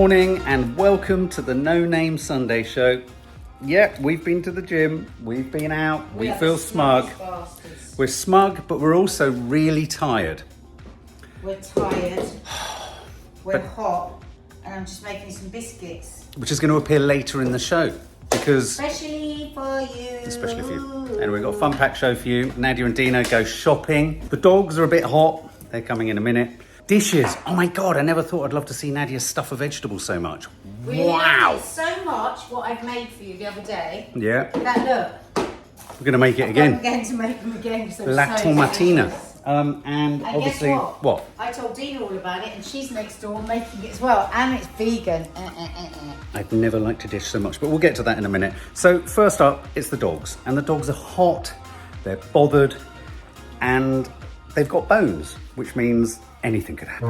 Morning and welcome to the No Name Sunday Show. Yeah, we've been to the gym, we've been out, we feel smug. We're smug, but we're also really tired. We're tired, we're hot, and I'm just making some biscuits. Which is going to appear later in the show, because... Especially for you. Especially for you. And we've got a fun packed show for you. Nadia and Dino go shopping. The dogs are a bit hot, they're coming in a minute. Dishes, oh my God, I never thought I'd love to see Nadia stuff a vegetable so much. Really Wow. like it so much what I've made for you the other day. Yeah. That look. We're going to make it again. I'm going to make them again. So La Tomatina. And Obviously, guess what? I told Dina all about it and she's next door making it as well. And it's vegan. I'd never liked a dish so much, but we'll get to that in a minute. So first up, it's the dogs. And the dogs are hot, they're bothered, and they've got bones, which means anything could happen.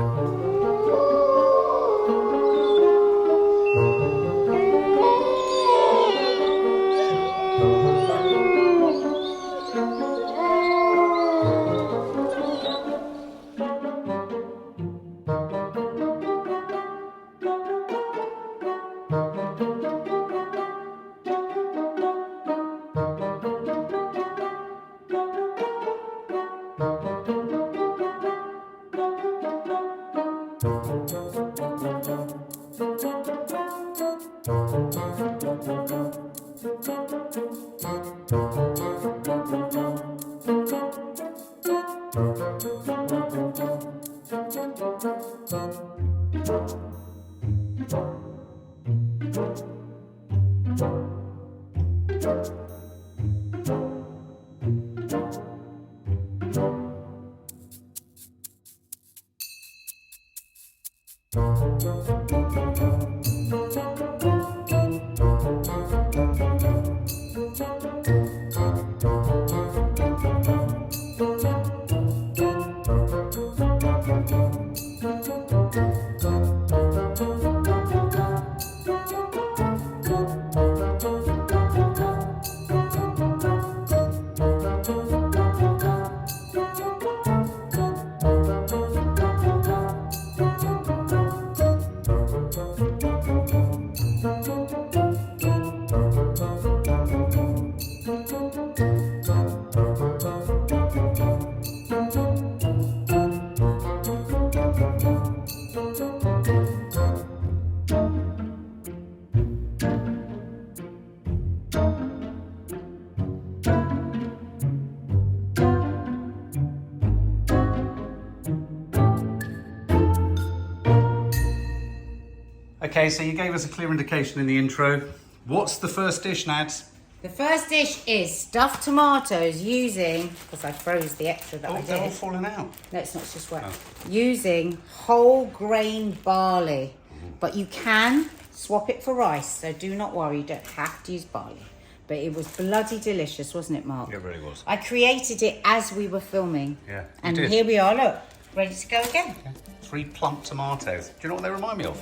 Okay, so you gave us a clear indication in the intro. What's the first dish, Nads? The first dish is stuffed tomatoes using, because I froze the extra that I did. They're all falling out. No, it's not, it's just wet. Using whole grain barley. But you can swap it for rice, so do not worry, you don't have to use barley. But it was bloody delicious, wasn't it, Mark? It really was. I created it as we were filming. Yeah, and did. Here we are, look, ready to go again. Okay. 3 plump tomatoes. Do you know what they remind me of?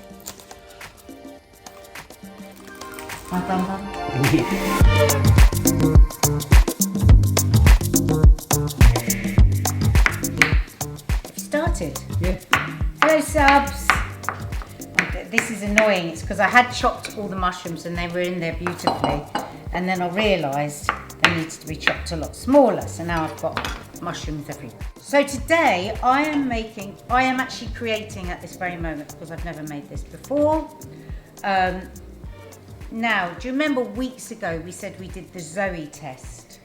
Started. Yeah. Hello, subs. This is annoying. It's because I had chopped all the mushrooms and they were in there beautifully, and then I realised they needed to be chopped a lot smaller. So now I've got mushrooms everywhere. So today I am actually creating at this very moment, because I've never made this before. Now, do you remember weeks ago we said we did the Zoe test?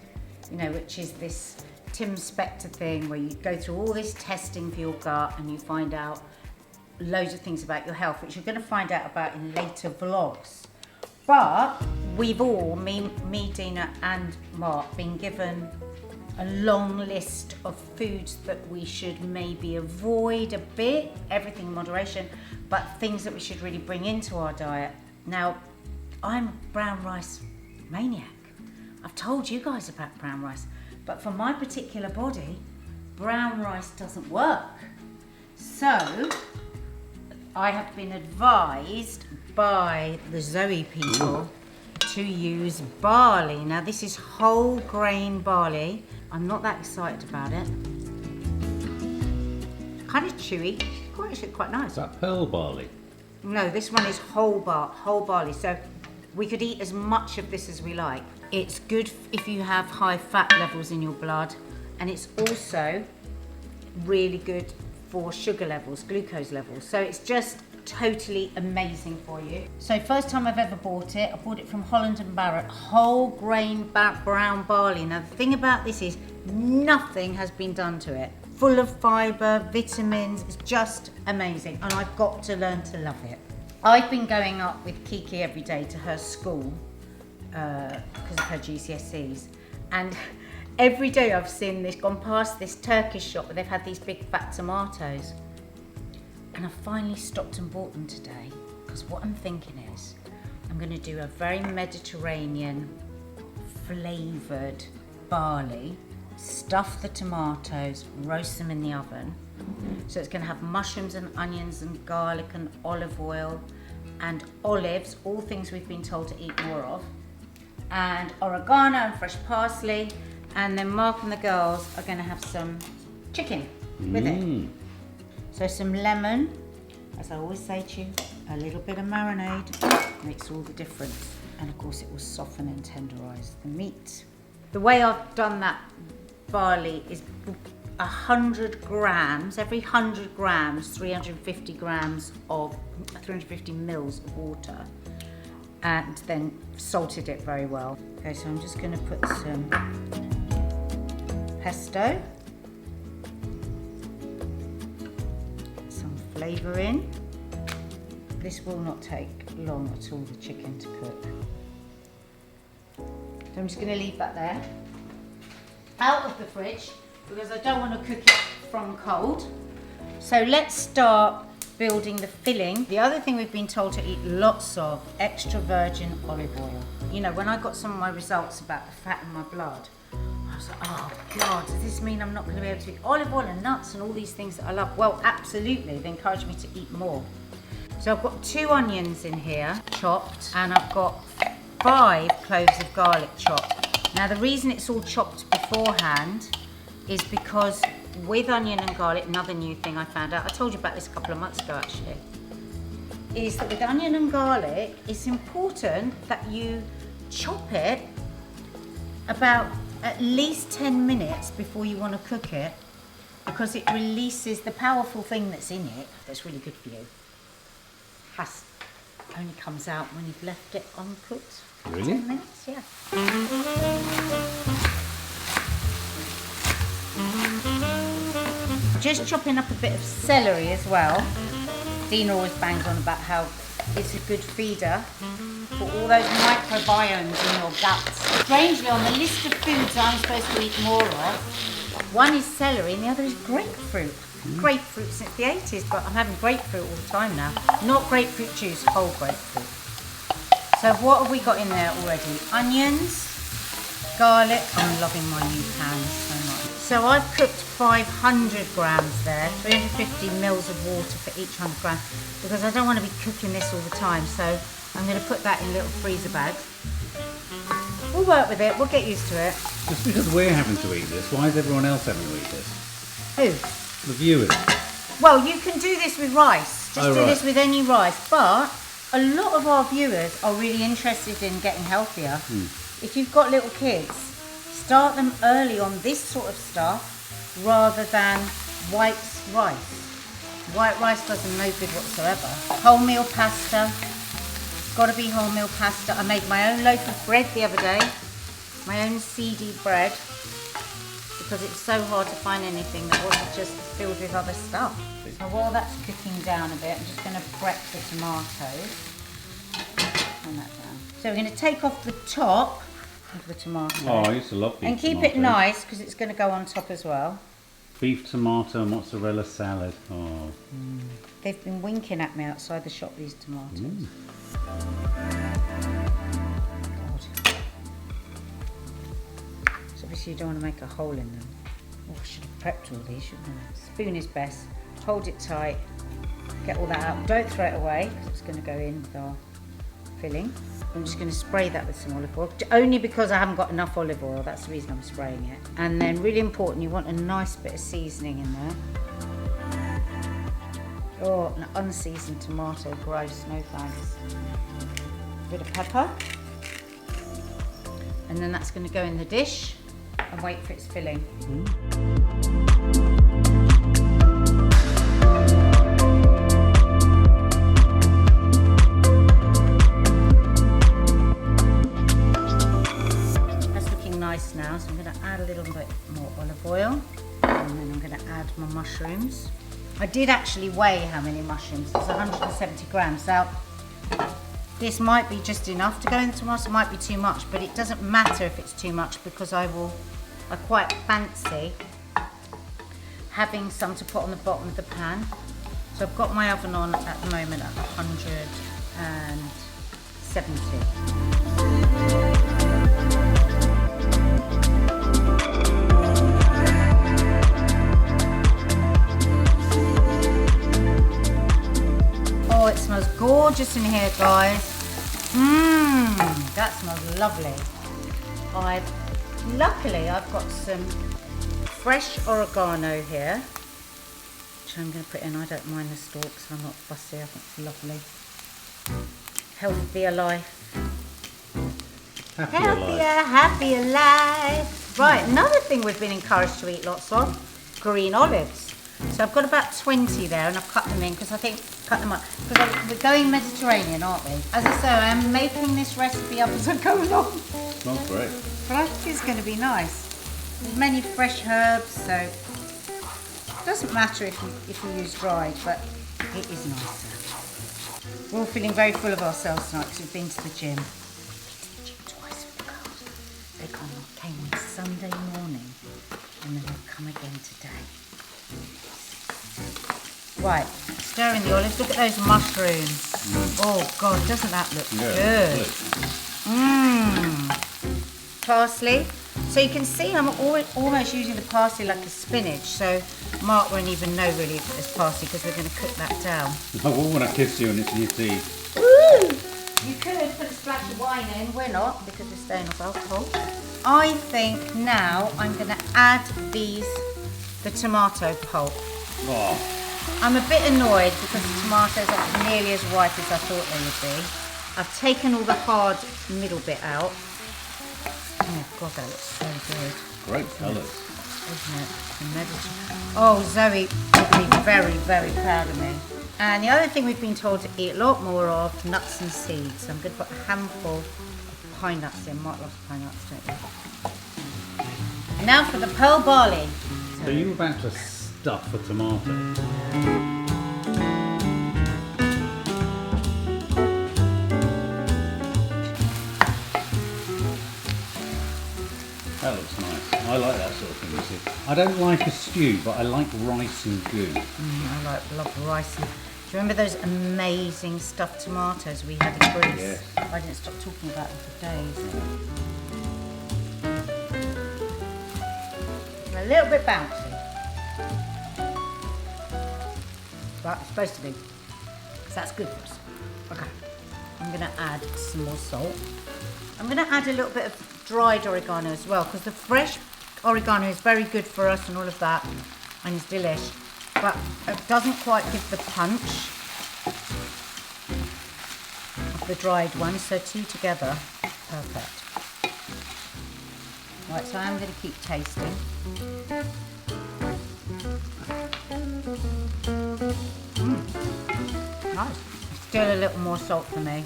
You know, which is this Tim Spector thing where you go through all this testing for your gut and you find out loads of things about your health, which you're going to find out about in later vlogs. But we've all, me, Dina and Mark, been given a long list of foods that we should maybe avoid a bit, everything in moderation, but things that we should really bring into our diet. Now, I'm a brown rice maniac. I've told you guys about brown rice, but for my particular body, brown rice doesn't work. So, I have been advised by the Zoe people to use barley. Now, this is whole grain barley. I'm not that excited about it. Kind of chewy, actually quite nice. Is that pearl barley? No, this one is whole barley. So we could eat as much of this as we like. It's good if you have high fat levels in your blood, and it's also really good for sugar levels, glucose levels. So it's just totally amazing for you. So first time I've ever bought it, I bought it from Holland and Barrett, whole grain brown barley. Now the thing about this is nothing has been done to it. Full of fibre, vitamins, it's just amazing, and I've got to learn to love it. I've been going up with Kiki every day to her school because of her GCSEs, and every day I've gone past this Turkish shop where they've had these big fat tomatoes, and I finally stopped and bought them today, because what I'm thinking is I'm going to do a very Mediterranean flavoured barley, stuff the tomatoes, roast them in the oven. So it's going to have mushrooms and onions and garlic and olive oil and olives, all things we've been told to eat more of, and oregano and fresh parsley. And then Mark and the girls are going to have some chicken with it. So some lemon, as I always say to you, a little bit of marinade makes all the difference. And of course it will soften and tenderise the meat. The way I've done that barley is 100 grams, every 100 grams, 350 mils of water, and then salted it very well. Okay, so I'm just going to put some pesto, some flavour in. This will not take long at all, the chicken, to cook. So I'm just going to leave that there, out of the fridge, because I don't want to cook it from cold. So let's start building the filling. The other thing we've been told to eat lots of, extra virgin olive oil. You know, when I got some of my results about the fat in my blood, I was like, oh God, does this mean I'm not going to be able to eat olive oil and nuts and all these things that I love? Well, absolutely. They encouraged me to eat more. So I've got 2 onions in here, chopped, and I've got 5 cloves of garlic chopped. Now the reason it's all chopped beforehand is because with onion and garlic, another new thing I found out, I told you about this a couple of months ago actually, is that with onion and garlic, it's important that you chop it about at least 10 minutes before you want to cook it, because it releases the powerful thing that's in it that's really good for you. Only comes out when you've left it uncooked. Really? 10 minutes, yeah. Just chopping up a bit of celery as well. Dina always bangs on about how it's a good feeder for all those microbiomes in your guts. Strangely, on the list of foods I'm supposed to eat more of, one is celery and the other is grapefruit. Grapefruit since the 80s, but I'm having grapefruit all the time now. Not grapefruit juice, whole grapefruit. So what have we got in there already? Onions, garlic. I'm loving my new pans so much. So I've cooked 500 grams there, 350 mils of water for each 100 grams, because I don't want to be cooking this all the time. So I'm going to put that in little freezer bags. We'll work with it, we'll get used to it. Just because we're having to eat this, why is everyone else having to eat this? Who? The viewers. Well, you can do this with rice. Just do right. this with any rice. But a lot of our viewers are really interested in getting healthier. If you've got little kids, start them early on this sort of stuff rather than white rice. White rice does them no good whatsoever. Wholemeal pasta. Got to be wholemeal pasta. I made my own loaf of bread the other day. My own seedy bread. Because it's so hard to find anything that wasn't just filled with other stuff. So while that's cooking down a bit, I'm just going to prep the tomatoes. Turn that down. So we're going to take off the top of the tomato. Oh, I used to love beef and keep tomatoes. it nice, because it's going to go on top as well. Beef tomato mozzarella salad. Oh. They've been winking at me outside the shop, these tomatoes. Obviously you don't want to make a hole in them. Oh, I should have prepped all these, shouldn't I? Spoon is best. Hold it tight. Get all that out. Don't throw it away, because it's going to go in with our filling. I'm just going to spray that with some olive oil. Only because I haven't got enough olive oil. That's the reason I'm spraying it. And then, really important, you want a nice bit of seasoning in there. Oh, an unseasoned tomato, gross, no thanks. Bit of pepper. And then that's going to go in the dish and wait for its filling. That's looking nice now, so I'm going to add a little bit more olive oil, and then I'm going to add my mushrooms. I did actually weigh how many mushrooms. It's 170 grams. Now, this might be just enough to go in the tomato, it might be too much, but it doesn't matter if it's too much because I quite fancy having some to put on the bottom of the pan. So I've got my oven on at the moment at 170. Oh, it smells gorgeous in here, guys. That smells lovely. Luckily, I've got some fresh oregano here, which I'm going to put in. I don't mind the stalks, I'm not fussy, I think it's lovely. Healthier life. Happier life. Right, another thing we've been encouraged to eat lots of, green olives. So I've got about 20 there, and I've cut them in because I think, cut them up, because we're going Mediterranean, aren't we? As I say, I'm making this recipe up as I go along. Smells great. But I think it's going to be nice. There's many fresh herbs, so it doesn't matter if you use dried, but it is nicer. We're all feeling very full of ourselves tonight because we've been to the gym. Twice with the girls. They came on Sunday morning, and then they'll come again today. Right, stir in the olives. Look at those mushrooms. Oh God, doesn't that look good? Parsley. So you can see I'm almost using the parsley like a spinach. So Mark won't even know really if it's parsley because we're going to cook that down. I will when I kiss you and it's in your teeth. Woo! You could put a splash of wine in. We're not because we're staying off alcohol. I think now I'm going to add the tomato pulp. Oh. I'm a bit annoyed because the tomatoes aren't nearly as white as I thought they would be. I've taken all the hard middle bit out. Oh God, that looks so good. Great colours. Isn't it? Oh, Zoe would be very, very proud of me. And the other thing we've been told to eat a lot more of, nuts and seeds. So I'm going to put a handful of pine nuts in. Mark loves pine nuts, don't you? And now for the pearl barley. So you're about to stuff a tomato. That looks nice. I like that sort of thing, you see. I don't like a stew, but I like rice and goo. I love rice. Do you remember those amazing stuffed tomatoes we had in Greece? Yes. I didn't stop talking about them for days. A little bit bouncy. But it's supposed to be. So that's good for us. Okay. I'm going to add some more salt. I'm going to add a little bit of dried oregano as well because the fresh oregano is very good for us and all of that and it's delish, but it doesn't quite give the punch of the dried one, so two together, perfect. Right, so I'm going to keep tasting. Nice. Still a little more salt for me,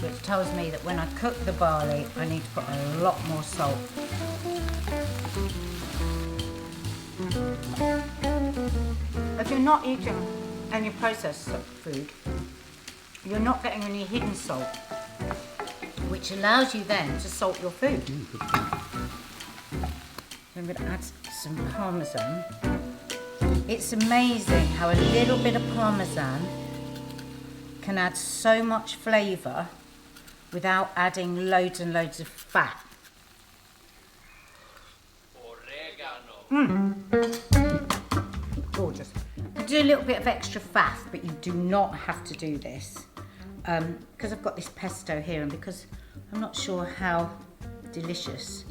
which tells me that when I cook the barley, I need to put a lot more salt. If you're not eating any processed food, you're not getting any hidden salt, which allows you then to salt your food. So I'm going to add some parmesan. It's amazing how a little bit of parmesan can add so much flavour without adding loads and loads of fat. Gorgeous. Do a little bit of extra fat, but you do not have to do this. Because I've got this pesto here and because I'm not sure how delicious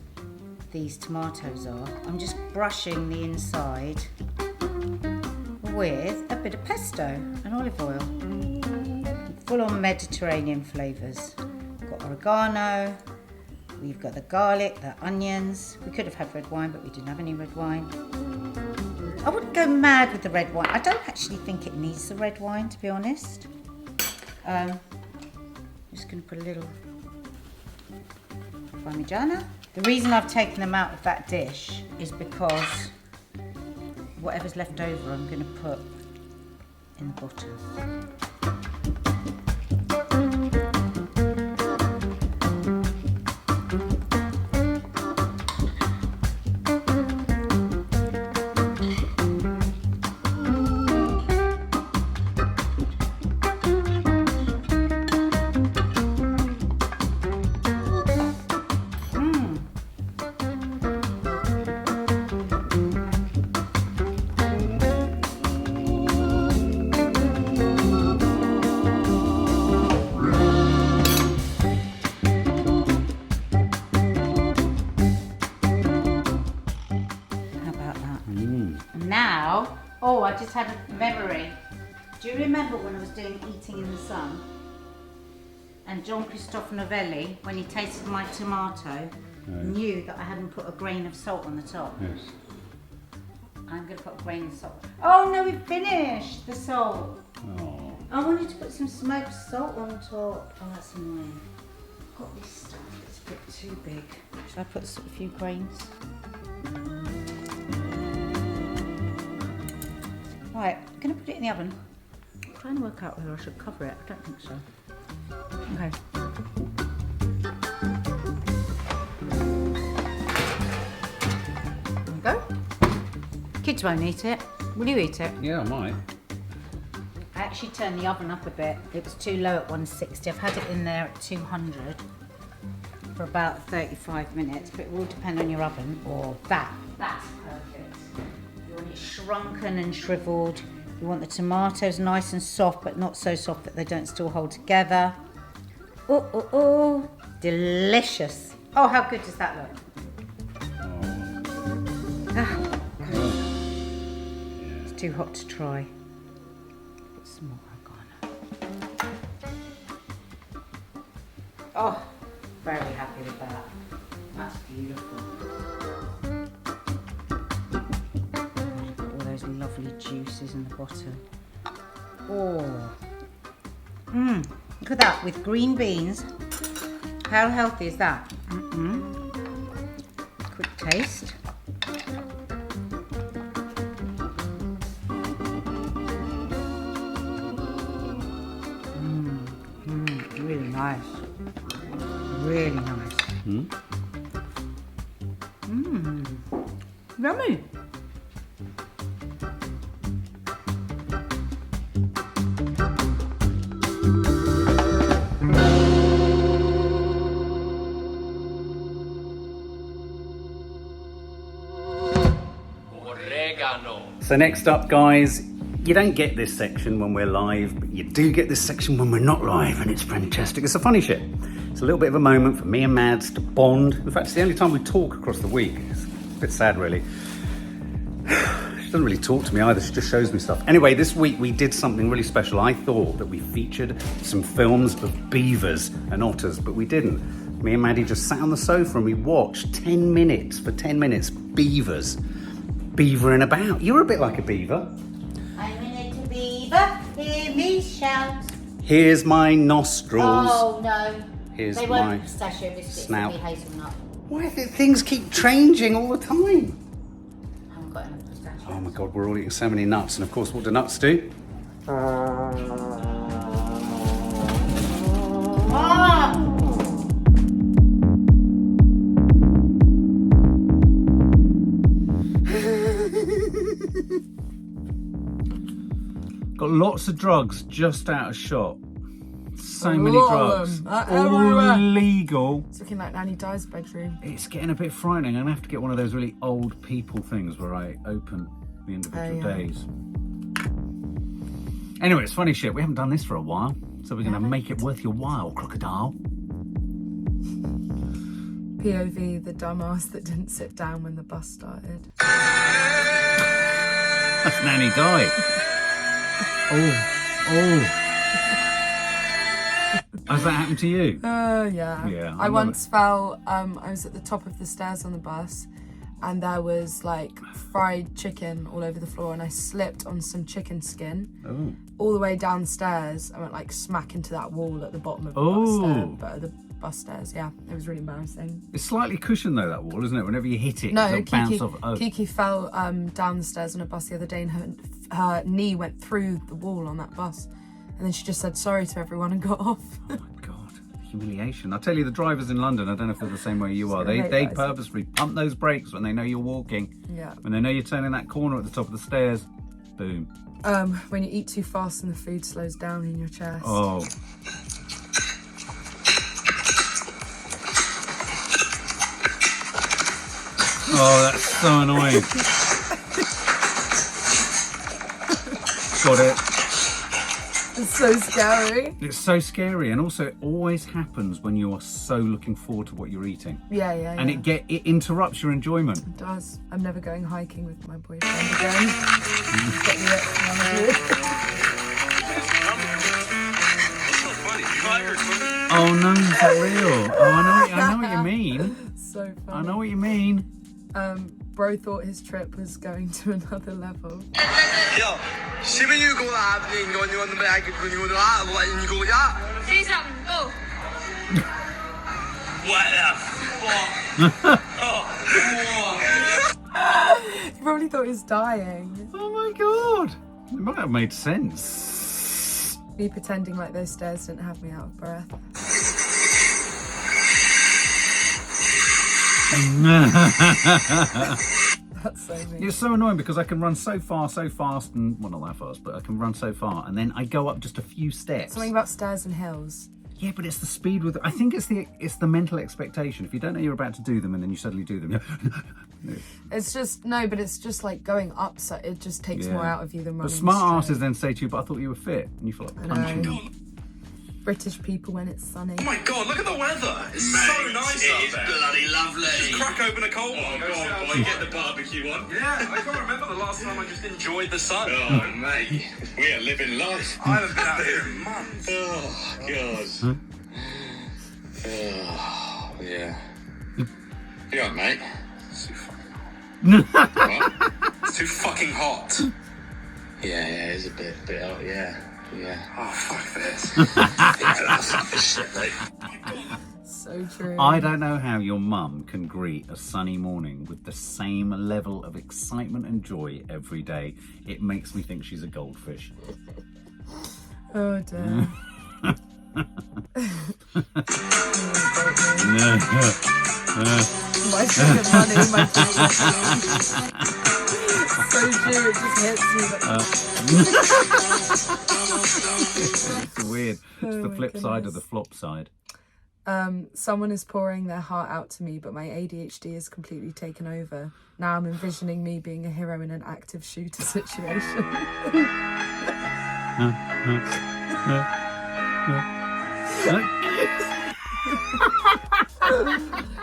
these tomatoes are, I'm just brushing the inside with a a bit of pesto and olive oil. Full on Mediterranean flavours. We've got oregano, we've got the garlic, the onions. We could have had red wine, but we didn't have any red wine. I wouldn't go mad with the red wine. I don't actually think it needs the red wine, to be honest. I'm just going to put a little Parmigiana. The reason I've taken them out of that dish is because whatever's left over I'm going to put in the bottom. Now, oh, I just had a memory. Do you remember when I was doing Eating in the Sun? And John Christophe Novelli, when he tasted my tomato, knew that I hadn't put a grain of salt on the top. Yes. I'm going to put a grain of salt. Oh no, we finished the salt. Oh. I wanted to put some smoked salt on top. Oh, that's annoying. I've got this stuff that's a bit too big. Should I put a few grains? Right, I'm going to put it in the oven. I'm trying to work out whether I should cover it. I don't think so. Okay. There we go. Kids won't eat it. Will you eat it? Yeah, I might. I actually turned the oven up a bit. It was too low at 160. I've had it in there at 200 for about 35 minutes, but it will depend on your oven. Or that. That's perfect. You want it shrunken and shriveled. You want the tomatoes nice and soft, but not so soft that they don't still hold together. Oh, oh, oh. Delicious. Oh, how good does that look? Ah, it's too hot to try. Put some more oregano. Oh, very happy with that. That's beautiful. All those lovely juices in the bottom. Oh. Look at that, with green beans. How healthy is that? Quick taste. Really nice. Really nice. Yummy. So next up, guys, you don't get this section when we're live, but you do get this section when we're not live, and it's fantastic. It's a funny shit. It's a little bit of a moment for me and Mads to bond. In fact, it's the only time we talk across the week. It's a bit sad, really. She doesn't really talk to me either. She just shows me stuff. Anyway, this week we did something really special. I thought that we featured some films of beavers and otters, but we didn't. Me and Maddie just sat on the sofa and we watched 10 minutes, for 10 minutes, beavers. Beavering about. You're a bit like a beaver. I'm a little beaver, hear me shout. Here's my nostrils. Oh no. Here's they my won't pistachio biscuits, snout. they'll be hazelnut. Why do things keep changing all the time? I haven't got enough pistachio. Oh my god, we're all eating so many nuts, and of course, what do nuts do? Got lots of drugs just out of shot. So many drugs. All illegal. It's looking like Nanny Di's bedroom. It's getting a bit frightening. I'm gonna have to get one of those really old people things where I open the individual days. Anyway, it's funny shit. We haven't done this for a while, so we're gonna make it worth your while, crocodile. POV, the dumbass that didn't sit down when the bus started. That's Nanny Di. Oh. Has that happened to you? Yeah. Yeah. I once fell, I was at the top of the stairs on the bus and there was like fried chicken all over the floor and I slipped on some chicken skin. Oh. All the way downstairs. I went like smack into that wall at the bottom of the bus stairs. Yeah, it was really embarrassing. It's slightly cushioned though, that wall, isn't it? Whenever you hit it, No, it'll bounce off. Oh. Kiki fell down the stairs on a bus the other day and her knee went through the wall on that bus. And then she just said sorry to everyone and got off. Oh my God, humiliation. I'll tell you, the drivers in London, I don't know if they're the same way you are, they purposely pump those brakes when they know you're walking. Yeah. When they know you're turning that corner at the top of the stairs, boom. When you eat too fast and the food slows down in your chest. Oh. Oh, that's so annoying. Got it. It's so scary. It's so scary, and also it always happens when you are so looking forward to what you're eating. Yeah. And it interrupts your enjoyment. It does. I'm never going hiking with my boyfriend again. Get the extra Oh no, is that real? Oh, I know what you mean. So funny. I know what you mean. Bro thought his trip was going to another level. 야, 12.60 앞에 이거는 왜 그거는 와 이거야? 세상 고! He probably thought he was dying. Oh my God. It might have made sense. Me pretending like those stairs didn't have me out of breath. That's so mean. It's so annoying because I can run so far, so fast, and well, not that fast, but I can run so far, and then I go up just a few steps. Something about stairs and hills. Yeah, but it's the speed with. I think it's the mental expectation. If you don't know you're about to do them, and then you suddenly do them. It's just but it's just like going up, so it just takes more out of you than running. The smart straight. asses then say to you, "But I thought you were fit," and you feel like punching them. British people when it's sunny. Oh my God, look at the weather. It's so nice out there. Bloody lovely. Just crack open a cold one. Oh God, boy, get the barbecue on. Yeah, I can't remember the last time I just enjoyed the sun. Oh, mate, we are living life. I haven't been out here in months. Oh, God. Oh, yeah. You alright, mate? It's too What? It's too fucking hot. Yeah, it's a bit hot, yeah. Oh, fuck this. Fuck this shit, mate. So true. I don't know how your mum can greet a sunny morning with the same level of excitement and joy every day. It makes me think she's a goldfish. Oh dear. My favorite money, my favorite money. So true, it just hits you. It's weird. It's the flip side of the flop side. Someone is pouring their heart out to me, but my ADHD is completely taken over. Now I'm envisioning me being a hero in an active shooter situation.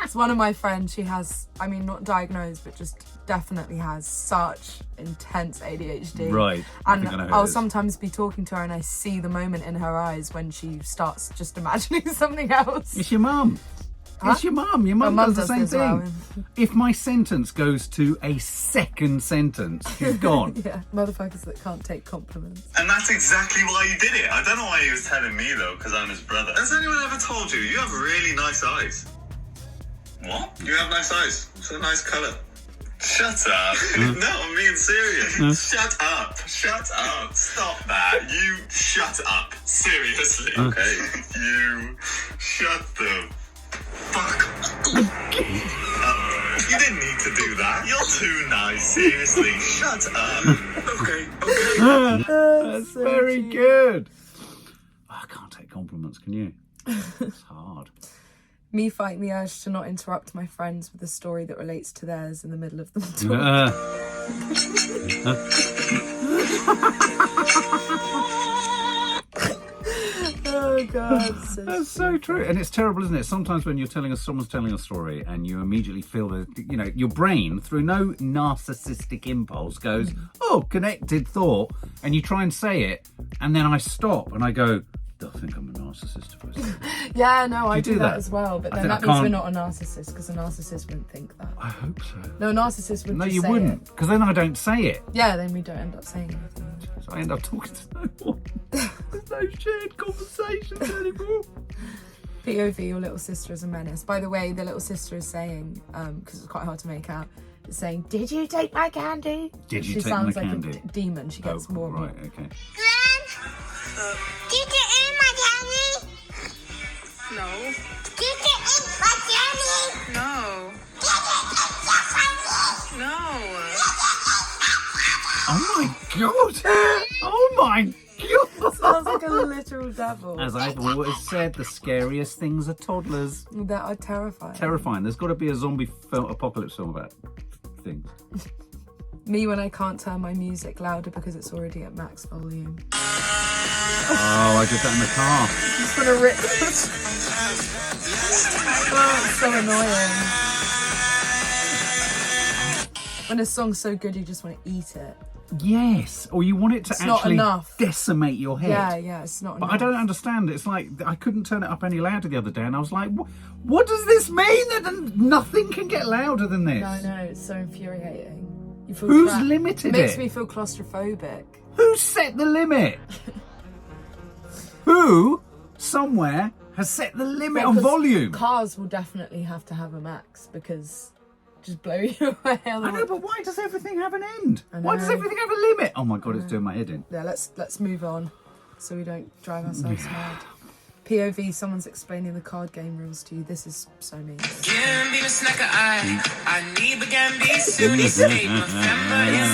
It's one of my friends. She has, I mean, not diagnosed, but just definitely has such intense ADHD. Right. I And think I know who it I'll is. sometimes be talking to her and I see the moment in her eyes when she starts just imagining something else. It's your mum. Huh? It's your mum. Your My mum mum does the same does as well. thing. If my sentence goes to a second sentence, she's gone. Yeah, motherfuckers that can't take compliments. And that's exactly why he did it. I don't know why he was telling me though, because I'm his brother. Has anyone ever told you you have really nice eyes? What? You have nice eyes. It's a nice colour. Shut up. No, I'm being serious. Shut up. Shut up. Stop that. You shut up. Seriously. Okay. You shut the fuck up. You didn't need to do that. You're too nice. Seriously. Shut up. Okay. That's very good. Oh, I can't take compliments, can you? It's hard. Me fighting the urge to not interrupt my friends with a story that relates to theirs in the middle of them talking. Oh Oh God, That's so true, and it's terrible, isn't it? Sometimes when someone's telling a story, and you immediately feel that, you know, your brain, through no narcissistic impulse, goes, "Oh, connected thought," and you try and say it, and then I stop and I go, "I think I'm a narcissist." Yeah, no, I do do that that? as well, but I then think that I means we're can't- not a narcissist, because a narcissist wouldn't think that. I hope so. No, a narcissist would No, just you say wouldn't, it. because then I don't say it. Yeah, then we don't end up saying anything. So I end up talking to no one. There's no shared conversations anymore. POV, your little sister is a menace. By the way, the little sister is saying, because it's quite hard to make out, it's saying, "Did you take my candy?" Did you she take sounds my like candy? a demon. She gets more and more. Right, okay. Did you eat my candy? No. Did you eat my candy? No. No. Oh my god! Oh my god! Sounds like a literal devil. As I've always said, the scariest things are toddlers. That are terrifying. Terrifying. There's got to be a zombie apocalypse film about things. Me when I can't turn my music louder because it's already at max volume. Oh, I did that in the car. Just want to rip. Oh, it's so annoying. When a song's so good, you just want to eat it. Yes, or you want it to It's not actually enough. decimate your head. Yeah, it's not But enough. I don't understand. It's like I couldn't turn it up any louder the other day, and I was like, "What does this mean? That nothing can get louder than this." I know, it's so infuriating. You feel Who's trapped. limited It makes it? me feel claustrophobic. Who set the limit? Who, somewhere, has set the limit on Because volume? Cars will definitely have to have a max because just blow you away. I know, but why does everything have an end? I Why does know. everything have a limit? Oh my god, it's doing my head in. Yeah, let's move on so we don't drive ourselves mad. POV, someone's explaining the card game rules to you. This is so mean. It's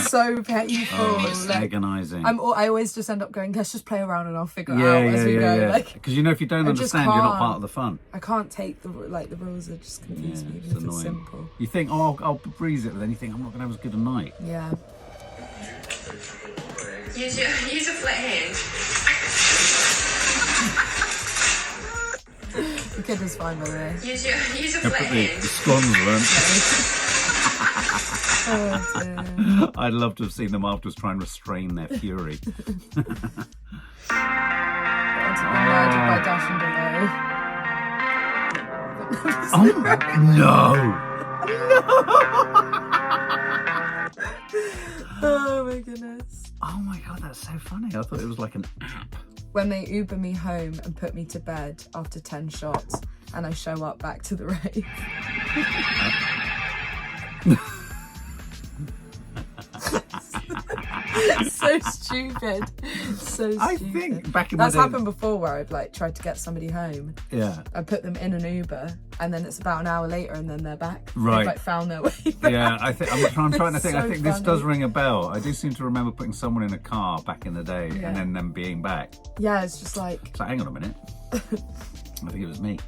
So painful. Oh, it's Like, agonising. I always just end up going, let's just play around and I'll figure it Yeah, out as we go. Like, Because you know, if you don't I just understand, you're not can't. part of the fun. I can't take the rules are just confuse me, it's even if it's annoying. simple. You think, oh, I'll breeze it, but then you think, I'm not going to have as good a night. Yeah. Use your flat hand. The kid was fine, by the way. Use your Put flat the hand. scones Oh, dear. on. I'd love to have seen them afterwards try and restrain their fury. It's been murdered by Dash and Oh, no! Oh my goodness. Oh my god, that's so funny. I thought it was like an app. When they Uber me home and put me to bed after 10 shots and I show up back to the rave. So stupid. So stupid. I think back in my That's day... happened before where I've like tried to get somebody home. Yeah. I put them in an Uber and then it's about an hour later and then they're back. Right. They've like found their way back. Yeah, I'm trying to think. So I think this funny. does ring a bell. I do seem to remember putting someone in a car back in the day Yeah. and then them being back. Yeah, it's just like So hang on a minute. I think it was me.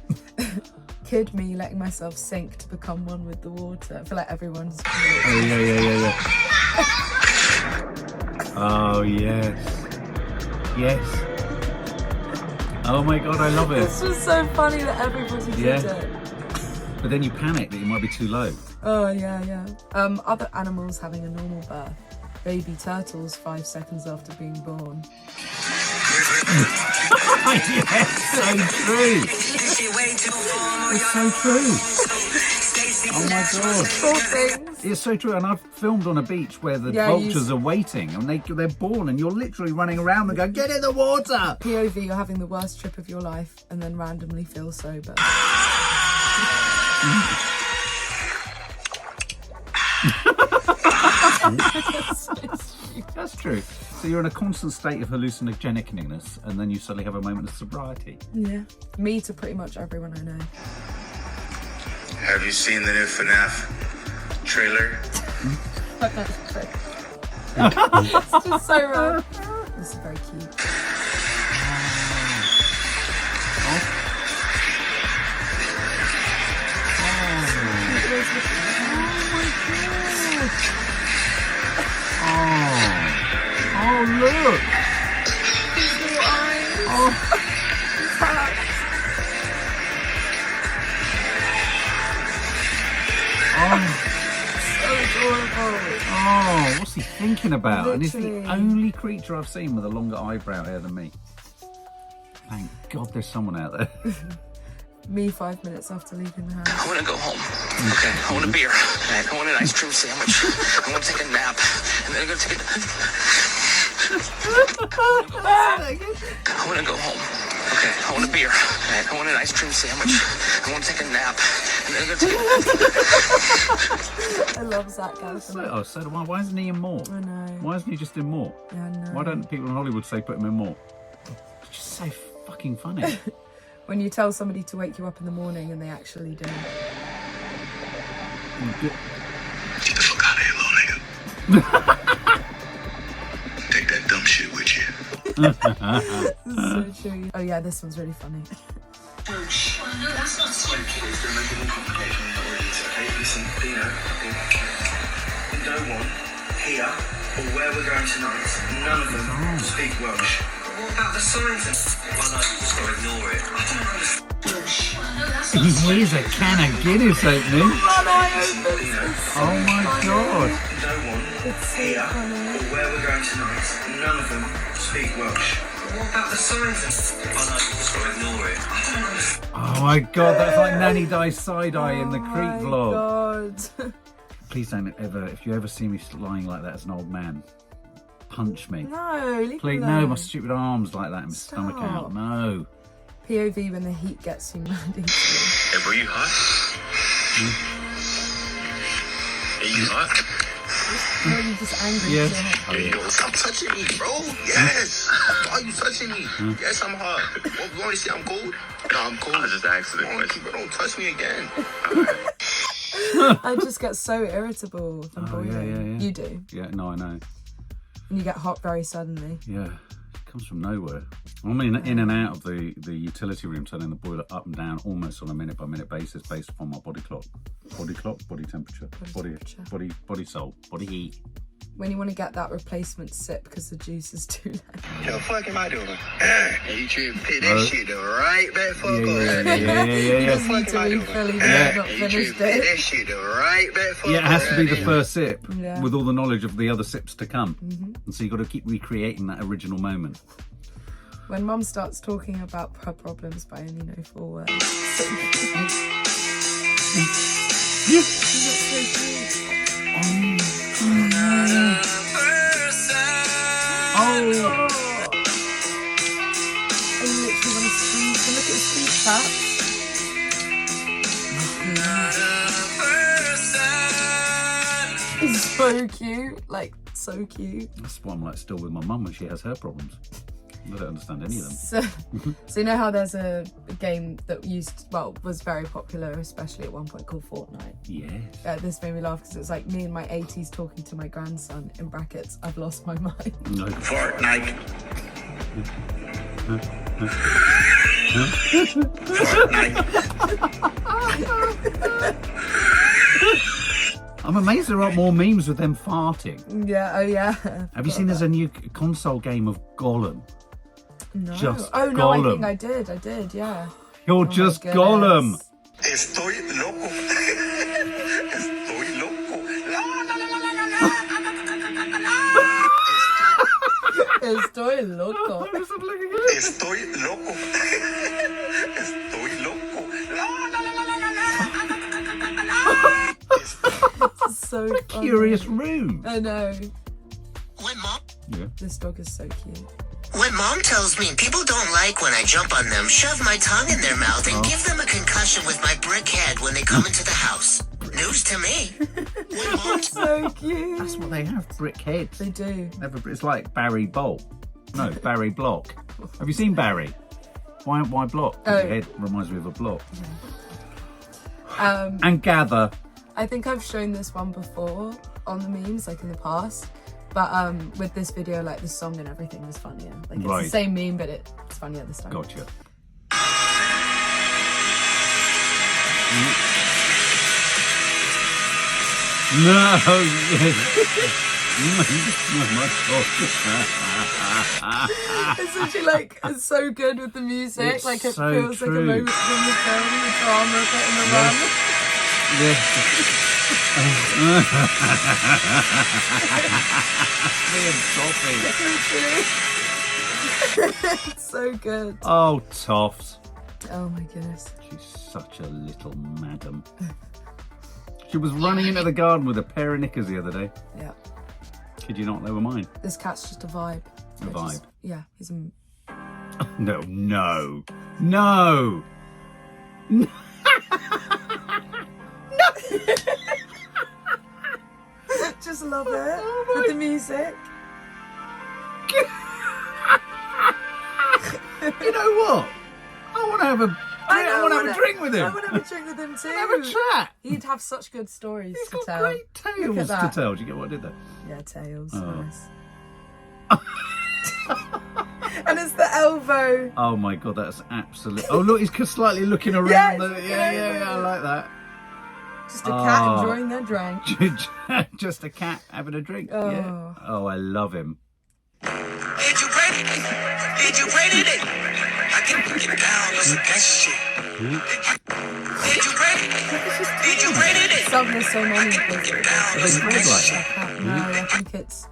kid me letting myself sink to become one with the water. I feel like everyone's. Oh yeah. Oh yes. Yes. Oh my god, I love it. It's just so funny that everybody Yeah. did it. But then you panic that you might be too low. Oh yeah. Other animals having a normal birth. Baby turtles 5 seconds after being born. Yes, so true. It's so true. Oh my god. Poor things. It's so true, and I've filmed on a beach where the Yeah, vultures are waiting, and they're born, and you're literally running around and go, get in the water! POV, you're having the worst trip of your life and then randomly feel sober. That's true. So you're in a constant state of hallucinogenicness, and then you suddenly have a moment of sobriety. Yeah. Me to pretty much everyone I know. Have you seen the new FNAF trailer? It's just so rare. This is very cute. Oh look! His little eyes. Oh, Oh, what's he thinking about? And he's Literally. the only creature I've seen with a longer eyebrow hair than me. Thank God there's someone out there. Me 5 minutes after leaving the house. I want to go home. Okay. I want a beer. I want an ice cream sandwich. I want to take a nap. And then I'm going to take a... I want to go home. Okay. I want a beer. I want an ice cream sandwich. I want to take a nap. And then I'm going to take a... I love Zach Galifianakis. So do I. Why isn't he in more? I know. Why isn't he just in more? Yeah, I know. Why don't people in Hollywood say put him in more? It's just so fucking funny. When you tell somebody to wake you up in the morning and they actually do. Get the fuck out of here, little nigga. Take that dumb shit with you. So true. Oh yeah, this one's really funny. No, that's not so cute. It's going to make it more complicated than it already is, okay? Listen, Dino, we don't want here or where we're going tonight, none of them speak Welsh. What about the signs? I know, you just got to ignore it. I don't understand. He hears a can of Guinness opening. Oh my God. We don't want here or where we're going tonight, none of them speak Welsh. What about the signs? I know, you just got to ignore it. I don't understand. Oh my God, that's like Nanny Dice side-eye in the Creek Oh my vlog. God. Please don't ever, if you ever see me lying like that as an old man, punch me. No, leave Please, it no, alone. my stupid arms like that and my stomach out. No. POV when the heat gets you mad easily. Hey, bro, you hot? Hey, you hot? No, you're just angry. Yeah. so much. Hey, yo, stop touching me, bro. Yes. Why are you touching me? Yes, I'm hot. What, you want to say I'm cold? No, I'm cold. I just asked the question. Bro, don't touch me again. I just get so irritable if I'm boiling. yeah. You do. Yeah, no, I know. And you get hot very suddenly. Yeah, it comes from nowhere. I'm in and out of the utility room, turning the boiler up and down almost on a minute-by-minute basis based upon my body clock, body temperature, body soul, body heat. When you want to get that replacement sip because the juice is too low. Yo, the fuck am I doing? Hey, you tripping? Pick that shit the right back fuck up. Yeah. Just need to refill even though I've not finished Pick it. that shit the right back fuck up. Yeah, it has to be the first sip Yeah. with all the knowledge of the other sips to come. And so you've got to keep recreating that original moment. When Mum starts talking about her problems, but I only know 4 words. I literally want to squeeze. Look at his feet taps. It's so cute, like so cute. That's why I'm like still with my mum when she has her problems. I don't understand any of them. So you know how there's a game that was very popular, especially at one point, called Fortnite. Yes. This made me laugh because it's like me in my 80s talking to my grandson, in brackets, I've lost my mind. No. Fortnite. I'm amazed there aren't more memes with them farting. Yeah, oh yeah. Have you seen there's a new console game of Gollum? No. Just Oh no, I Gollum. think I did, yeah. You're Oh my just goodness. Gollum. Estoy loco. Estoy loco. Estoy loco. Estoy loco. Estoy loco. So funny. Curious room. I know. When mom, Yeah. This dog is so cute. when mom tells me people don't like when I jump on them, shove my tongue in their mouth, and give them a concussion with my brick head when they come into the house. News to me. When mom So cute. That's what they have, brick heads. They do. It's like Barry Bolt. No, Barry Block. Have you seen Barry? Why Block? 'Cause Oh. your head reminds me of a block. Um, And Gather. I think I've shown this one before on the memes, like in the past. But with this video, like the song and everything was funnier. Like it's Right. the same meme, but it's funnier this time. Gotcha. No, yes. It's literally like, it's so good with the music. It's like it so feels like a true. moment from the film, the drama, getting the run. Yeah. It's so good. Oh, Toffs. Oh my goodness. She's such a little madam. She was running into the garden with a pair of knickers the other day. Yeah. Kid you not, they were mine. This cat's just a vibe. A vibe? Yeah, he's a... No, no, no. No. Just love it. With the music. You know what? I want to have a drink with him. I want to have a drink with him too. Have a chat. He'd have such good stories He's to got tell. great tales to tell. Do you get what I did there? Yeah, tales. Oh. Nice. And it's the elbow. Oh my god, that's absolute. Oh look, he's slightly looking around. Yeah, I like that. Just a cat enjoying their drink. Just a cat having a drink. Oh. Yeah. Oh, I love him. Did you break it? Did you break it? I can break it down. Listen, that shit. Did you break it? Did you break it? There's so many of those. Are they bred like that? No, I think it's...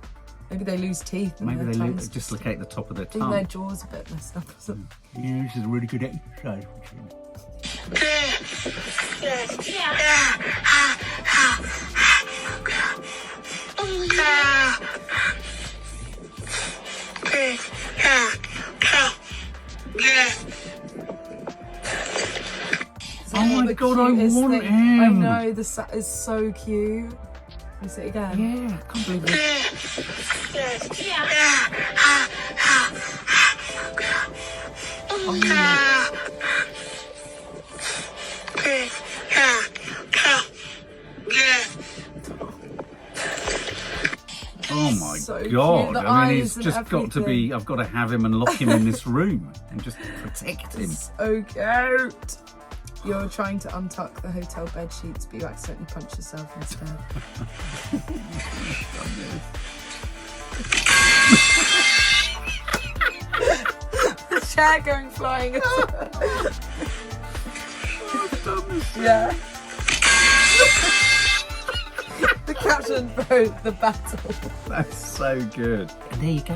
Maybe they lose teeth. And Maybe their they tongues dislocate the top of their I think their tongue. jaw's a bit messed up or something. Yeah, this is a really good exercise. Oh my The god, I cutest want thing. him. I know, the sat is so cute. Can you see it again? Yeah, I can't believe it. Oh my So god! cute, the I mean, eyes he's and just got to be. everything. I've got to have him and lock him in this room and just protect him. So cute. You're trying to untuck the hotel bed sheets, but you accidentally punch yourself instead. The chair going flying. Yeah. The captain wrote the battle. That's so good. And there you go.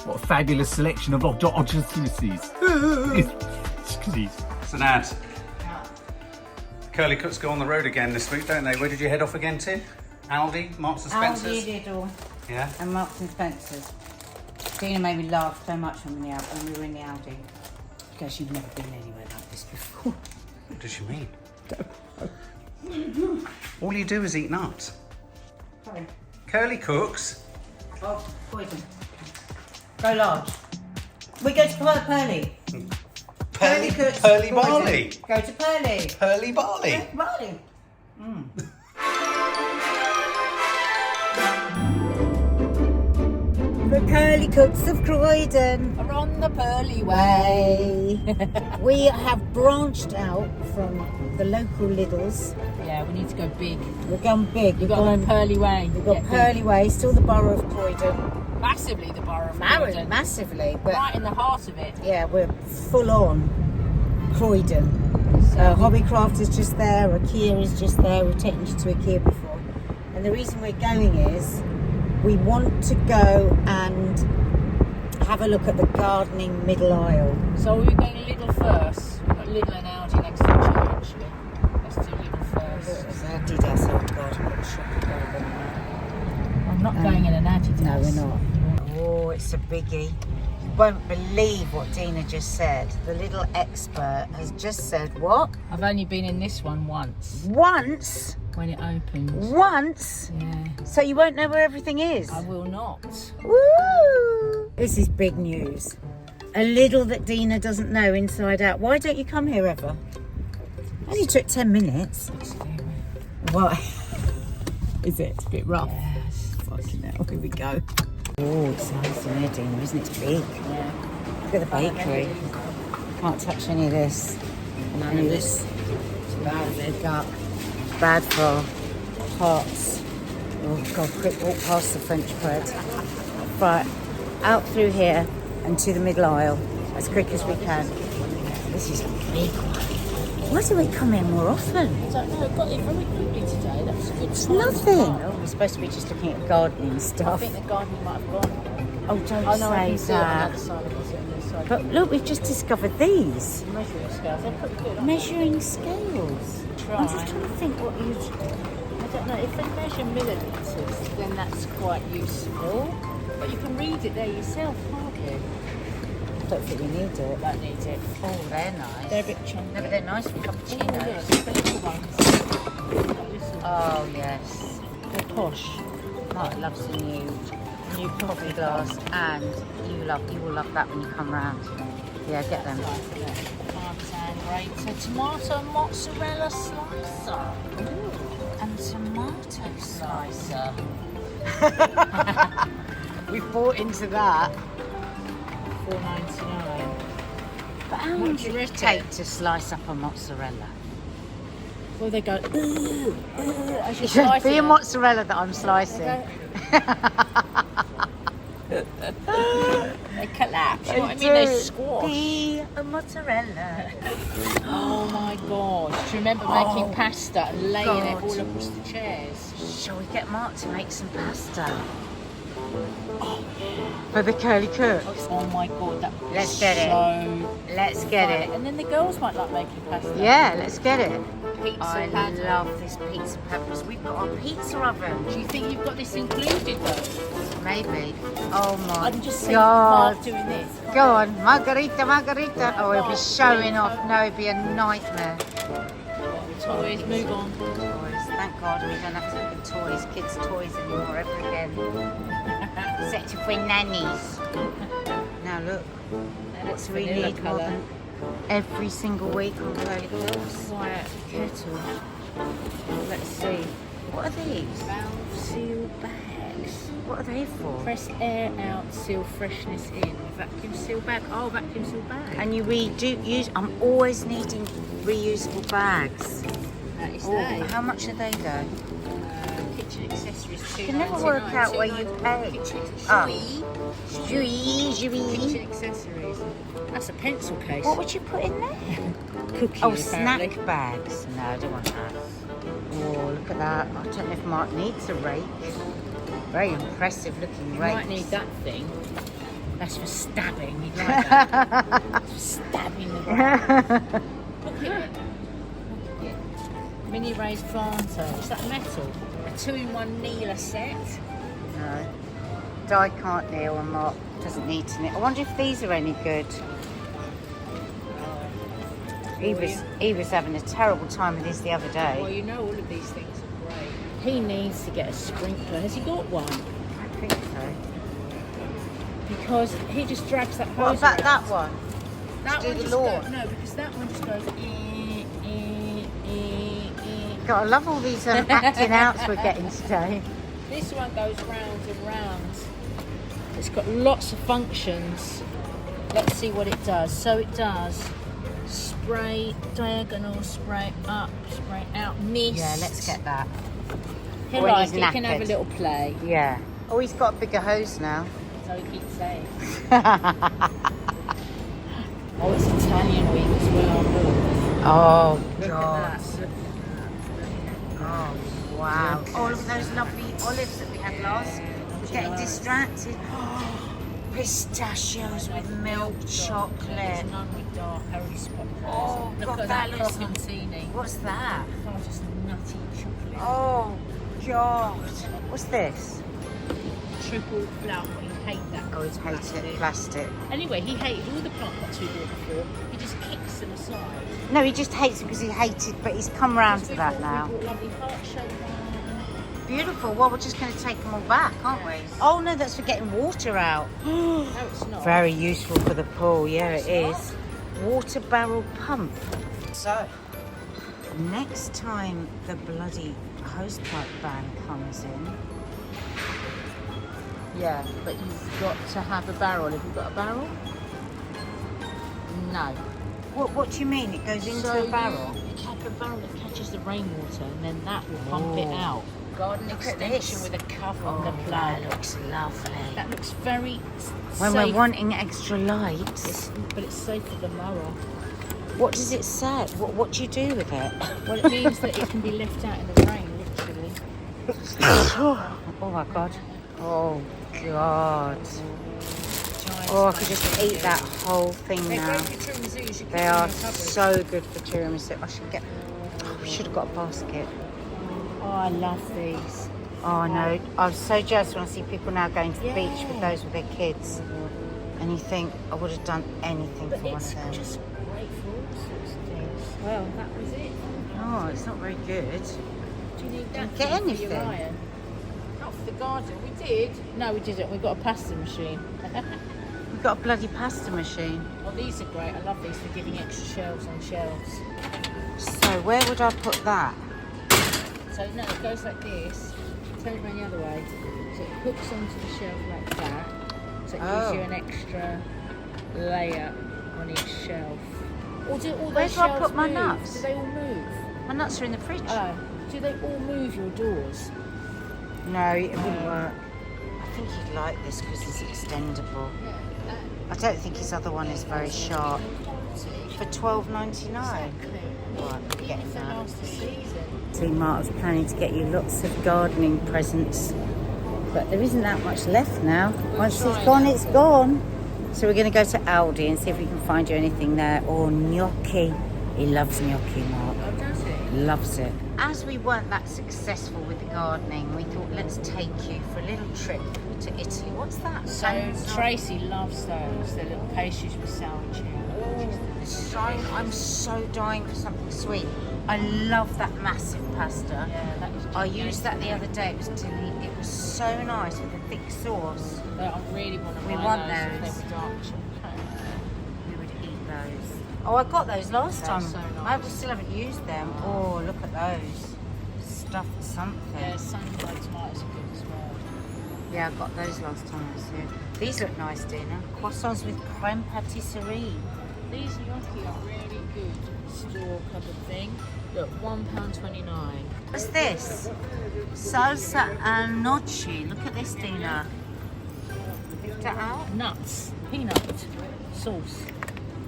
What a fabulous selection of oddities. So Nad, Curly Cooks go on the road again this week, don't they? Where did you head off again to? Aldi, Marks and Spencer's? Aldi, Lidl, Yeah. and Marks and Spencer's. Dina made me laugh so much when we were in the Aldi. Because you've never been anywhere like this before. What does she mean? All you do is eat nuts. Sorry. Curly Cooks. Oh, poison. Go large. We go to Pearly. Pearly Cooks. Pearly poison. Barley. Go to Pearly. Pearly Barley. Pearly Barley. The Curly Cooks of Croydon Are on the pearly way. We have branched out from the local Lidls. Yeah, we need to go big. We're going big. We've got the pearly way. We've got Get Pearly Way, still the borough of Croydon. big. Massively the borough of Croydon. Massively, but Right in the heart of it. yeah, we're full on Croydon. Hobbycraft is just there, IKEA is just there. We've taken you to IKEA before. And the reason we're going is we want to go and have a look at the gardening middle aisle. So we're going Lidl first. We've got Lidl and Aldi next to each other actually. Let's do Lidl first. Adidas, oh God, what a shopping bag. I'm not going in an Adidas. No, we're not. Oh, it's a biggie. You won't believe what Dina just said. The little expert has just said what? I've only been in this one once. Once? When it opens. Once? Yeah. So you won't know where everything is? I will not. Woo! This is big news. A Lidl that Dina doesn't know inside out. Why don't you come here ever? Only took 10 minutes. It's very... Why? Is it? It's a bit rough. Yes. Fucking hell, here we go. Oh, it's nice in here, Dina, isn't it? It's big. Yeah. Look at the bakery. Can't touch any of this. None of this. It's bad for the gut. Bad for our hearts. Oh God, quick walk past the French bread. Right, out through here and to the middle aisle as quick as we can. This is a big one. Why do we come in more often? I don't know, I got it very quickly today. That's It's a good It's time to nothing. start. Oh, we're supposed to be just looking at gardening I stuff. think the gardening might have gone. Oh, don't I know I can say see it on the that. other side. I can see it on the other side. But look, we've just discovered these. Measuring scales, they're pretty good. Measuring scales. Try. I'm just trying to think what you'd... I don't know, if they measure millilitres, then that's quite useful. But you can read it there yourself, can't you? I don't think we need it. Don't need it. Oh, they're nice. They're a bit chunky. No, but they're nice for Oh, cappuccinos. yeah, the little ones. Like this one. Oh, yes. They're posh. Mark loves the new coffee glass, and you will love that when you come round. Yeah, get them. Parmesan grater, tomato mozzarella slicer, and tomato slicer. We've bought into that. $4.99. But how What long do you does it reckon? take to slice up a mozzarella? Well, they go, as you're It should slicing be a them. mozzarella that I'm slicing. They collapse, you know what I mean? They squash. Be a mozzarella. Oh my god. Do you remember making pasta and laying God. it all across the chairs? Shall we get Mark to make some pasta? For the curly cook. Oh my god, that would be Let's get it. so Let's get fun. it. And then the girls might like making pasta. Yeah, let's get it. Pizza I pad. love this pizza peppers. We've got our pizza oven. Do you think you've got this included though? Maybe. Oh my I'm just seeing God. Mark doing this. Go on, margarita, margarita. Oh, it'll be showing off. No, it'd be a nightmare. Toys, move on. Toys. Thank God we don't have to look at toys, kids' toys anymore ever again. Except for nannies. Now look, what do we vanilla need more colour. than every single week on curly cooks? Quiet kettle. Let's see. What are these? Valve seal bags. What are they for? Press air out, seal freshness in. Vacuum seal bag. Oh, vacuum seal bag. And we do use. I'm always needing reusable bags. That is Oh, they. how much are they though? Kitchen accessories. I can never work out where you pay. Kitchen, Kitchen accessories. That's a pencil case. What would you put in there? Cookie, Oh, apparently. snack bags. No, I don't want that. Oh, look at that. I don't know if Mark needs a rake. Very impressive looking You rake. might need that thing. That's for stabbing. You'd like that. That's for stabbing the ground. Look at it. Mini raised planter. Is that metal? A 2-in-1 kneeler set. No. Di can't kneel and Mark doesn't need to kneel. I wonder if these are any good. He was having a terrible time with his the other Well, day. you know all of these things are great. He needs to get a sprinkler. Has he got one? I think so. Because he just drags that hose What about around. that one? That do one the just lawn? goes, no, because that one just goes. God, I love all these acting outs we're getting today. This one goes round and round. It's got lots of functions. Let's see what it does. So it does spray, diagonal, spray up, spray out, mist. Yeah, let's get that. He'll when like he's it. He can have a knackered. little play. Yeah. Oh, he's got a bigger hose now. So he keeps saying. Oh, it's Italian week as well. Oh, Look God. at that. Oh, wow. All of those lovely olives that we had last. We're getting distracted. Pistachios with milk chocolate. There's none with dark curry spot. Oh, Look God, at that that looks- croccantini. What's that? Oh, just nutty chocolate. Oh, God. What's this? Triple flour. He hate that. Oh, he's hated plastic. Anyway, he hated all the plant pots we bought before. He just kicks them aside. No, he just hates it because he hated, but he's come round to that now. We bought lovely heart-shaped ones. Beautiful. Well, we're just going to take them all back, aren't we? Oh, no, that's for getting water out. No, it's not. Very useful for the pool. Yeah, it is. Water barrel pump. So, next time the bloody hosepipe ban comes in. Yeah, but you've got to have a barrel. Have you got a barrel? No. What do you mean? It goes into So a barrel? You have a barrel that catches the rainwater and then that will pump it out. Garden Look at extension this. with a cover on Oh, the that plug. looks lovely. That looks very When safe. we're wanting extra lights, But it's safe for the mower. what does it say? What do you do with it? Well, it means that it can be left out in the rain, literally. Oh my God. Oh God. Oh, I could just eat that whole thing now. They are so good for tiramisu. We should have got a basket. Oh, I love these. Oh no, I'm so jealous when I see people now going to the beach with those with their kids. And you think, I would have done anything But for it's myself. just great for all sorts of things. Well, that was it. Oh, it's not very good. Do you need that Get thing for anything? your iron? Not for the garden. We did. No, we didn't. We got a pasta machine. We've got a bloody pasta machine. Oh, these are great. I love these for giving extra shelves on shelves. So where would I put that? So no, it goes like this. Turn it around the other way. So it hooks onto the shelf like that. So it gives you an extra layer on each shelf. Or do all Where those do I shelves put my move? nuts? Do they all move? My nuts are in the fridge. Oh, do they all move your doors? No, it wouldn't work. I think he'd like this because it's extendable. I don't think his other one is very sharp. For $12.99. Right, I'm getting that. See, Mark was planning to get you lots of gardening presents, but there isn't that much left now. Once it's gone, it's gone. So we're going to go to Aldi and see if we can find you anything there. Or gnocchi. He loves gnocchi, Mark. Oh, does he? Loves it. As we weren't that successful with the gardening, we thought, let's take you for a little trip to Italy. What's that? So Tracy loves those. They're little pastries with sour cheese. I'm so dying for something sweet. I love that massive pasta. Yeah, that is. I used that the other day. It was so nice with a thick sauce. I really want to buy We want those. those. If they were dark chocolate. We would eat those. Oh, I got those last They're time. so I nice. still haven't used them. Oh, look at those. Stuffed something. Yeah, sun-dried tomatoes are good as well. Yeah, I got those last time I was here. These look nice, Dina. Croissants with creme patisserie. These gnocchi are really good store cupboard thing. Look, £1.29. What's this? Salsa and noci. Look at this, Dina. Lift it out. Nuts, peanut sauce.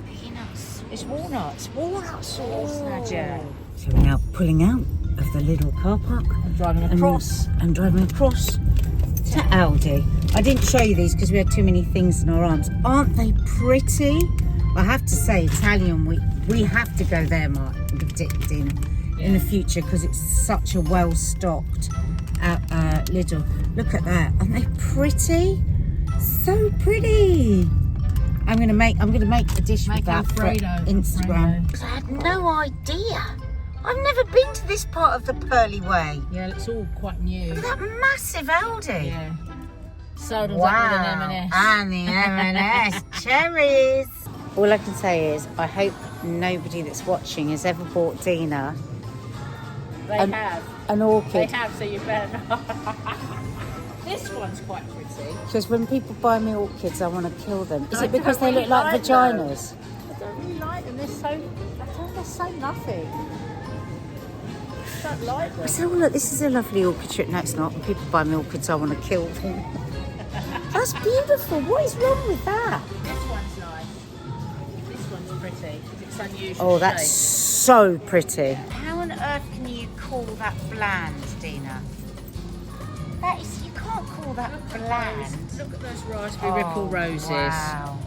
Peanuts. It's walnuts. Walnut sauce, Nadia. So we're now pulling out of the little car park. I'm driving across. And driving across to Aldi. I didn't show you these because we had too many things in our arms. Aren't they pretty? I have to say, Italian, we have to go there, Mark, Dina, in the future because it's such a well-stocked Lidl. Look at that. Aren't they pretty? So pretty. I'm gonna make a dish with that Alfredo, for Instagram. Alfredo. I had no idea. I've never been to this part of the Pearly Way. Yeah, it's all quite new. Look at that massive Aldi. Yeah. Sold them Wow. up with an M&S. And the M&S cherries. All I can say is I hope nobody that's watching has ever bought Dina They have. an They orchid. have, so you better not. This one's quite pretty. Because when people buy me orchids, I want to kill them. Is I it because don't they really look like like vaginas? I don't really like them. They're so nothing. I don't like them. So look, this is a lovely orchid trip. No, it's not. When people buy me orchids, I want to kill them. That's beautiful. What is wrong with that? This one's nice. This one's pretty. It's unusual. Oh, that's shape. so pretty. How on earth can you call that bland, Dina? That is, you can't call that bland. Look at those raspberry ripple roses. Wow.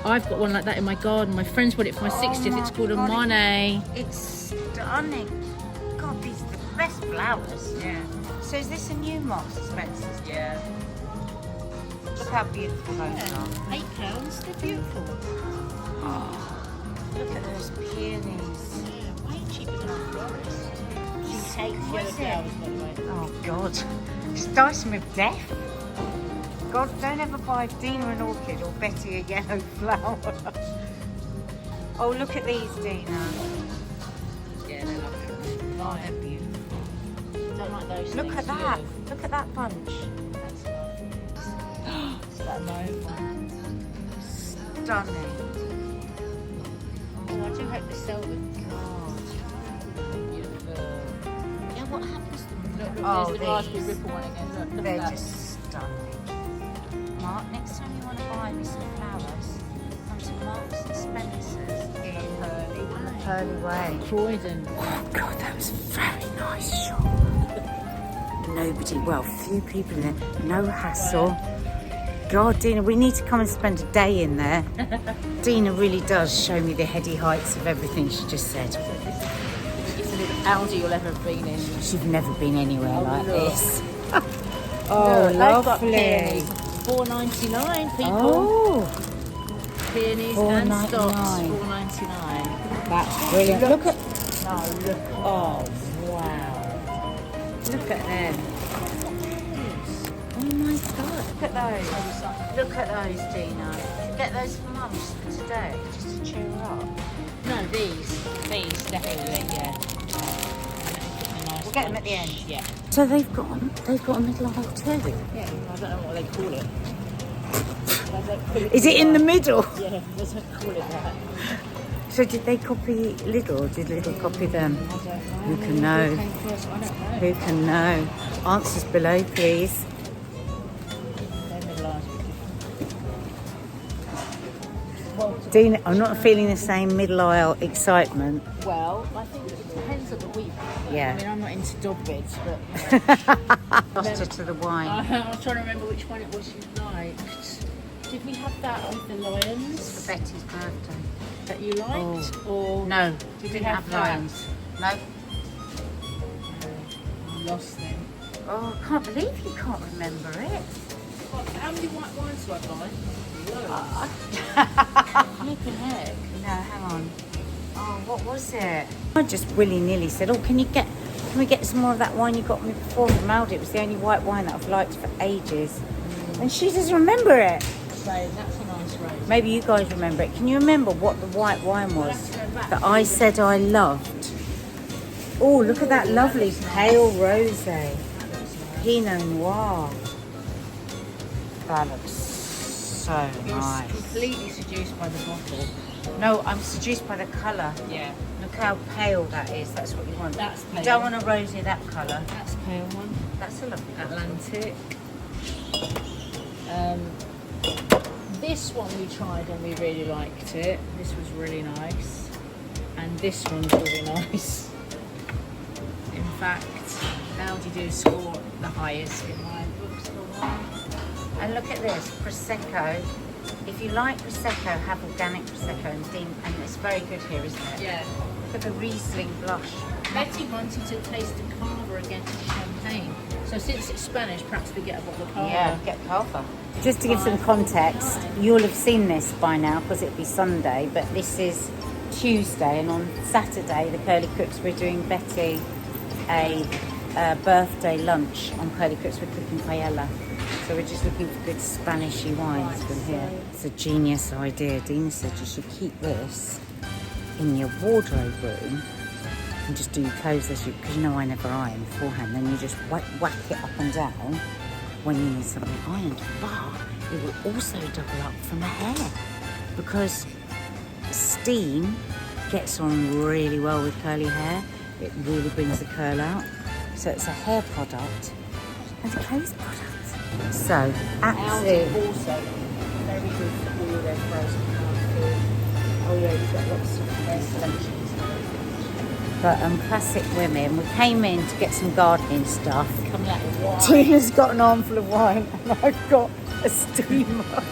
I've got one like that in my garden. My friends bought it for my 60th. It's called a MOANING. It's stunning. God, these are the best flowers. Yeah. So is this a new Marks and Spencer's? Yeah. Look how beautiful those are. £8. They're beautiful. Look at those peonies. Yeah, way cheaper than our florist. She takes yellow What's it? flowers, by the way. Oh God, it's dicing with death. God, don't ever buy Dina an orchid or Betty a yellow flower. Oh, look at these, Dina. Yeah, they're lovely. Oh, they're beautiful. Don't like those Look things, at that. do you? Look at that bunch. That's lovely. It's that mauve. Stunning. Oh, I do hope they sell them. Beautiful. Yeah, what happens to them? Look, Oh, there's the raspberry these. ripple one again. Look They're at that. just stunning. Mark, next time you want to buy me some flowers, come to Marks and Spencer's in the Pearly Way. Croydon. Oh God, that was a very nice shop. nobody, well, few people in there, no hassle. God, Dina, we need to come and spend a day in there. Dina really does show me the heady heights of everything she just said. It's an Audi you'll ever have been in. She's never been anywhere like look. this. Oh, they've got lovely. peonies. $4.99, people. Oh, Peonies and stocks, $4.99. $4.99. That's brilliant. Look at, No, look. oh, wow. Look at them. Oh my God, look at those. Look at those, Dina. Get those for Mum just for today, just to cheer her up. No, these definitely, yeah. We'll get them at the end. Yeah. So they've got a middle aisle too. Yeah, I don't know what they call it. Is it in the middle? Yeah, they don't call it that. So did they copy Lidl or did Lidl copy them? I don't know. Who can know? Who came first? I don't know. Who can know? Answers below, please. They're middle eyes. Dina, I'm not feeling the same middle aisle excitement. Well, I think it depends on the week. Yeah. I mean, I'm not into dog beds, but Lost her to the wine. I was trying to remember which one it was you liked. Did we have that with the lions For Betty's birthday. that you liked? Or No, did we didn't have have that? lions. No. I lost them. Oh, I can't believe you can't remember it. What, how many white wines do I buy? Flipping heck. No, hang on. Oh, what was it? I just willy-nilly said, oh, can we get some more of that wine you got me before from Aldi? It was the only white wine that I've liked for ages. And she doesn't remember it. So that's a nice rose. Maybe you guys remember it. Can you remember what the white wine was that I said I loved? Oh, look at that lovely pale rosé. Pinot Noir. That looks so You're nice. completely seduced by the bottle. No, I'm seduced by the colour. Yeah. Look how pale that is. That's what you want. That's You pale. don't want a rosé that colour. That's a pale one. That's a lovely Atlantic. This one we tried and we really liked it. This was really nice. And this one's really nice. In fact, Aldi do score the highest in my books for wine. And look at this, Prosecco. If you like Prosecco, have organic Prosecco and it's very good here, isn't it? Yeah. Look at the Riesling blush. Betty wanted to taste the Cava against champagne. So since it's Spanish, perhaps we get a bottle of Cava. Yeah, get Cava. Just to give some context, you'll have seen this by now because it'll be Sunday, but this is Tuesday, and on Saturday, the Curly Cooks, we're doing Betty a birthday lunch on Curly Cooks. We're cooking paella. So we're just looking for good Spanishy wines from here. It's a genius idea. Dina said you should keep this in your wardrobe room and just do your clothes as you, because you know I never iron beforehand. Then you just whack it up and down when you need something ironed. But it will also double up for my hair because steam gets on really well with curly hair. It really brings the curl out. So it's a hair product and a clothes product. So, Aldi absolutely. also very good for all their frozen food. Oh yeah, you've got lots of their selections. But classic women. We came in to get some gardening stuff. Coming out with wine. Tina's got an armful of wine and I've got a steamer.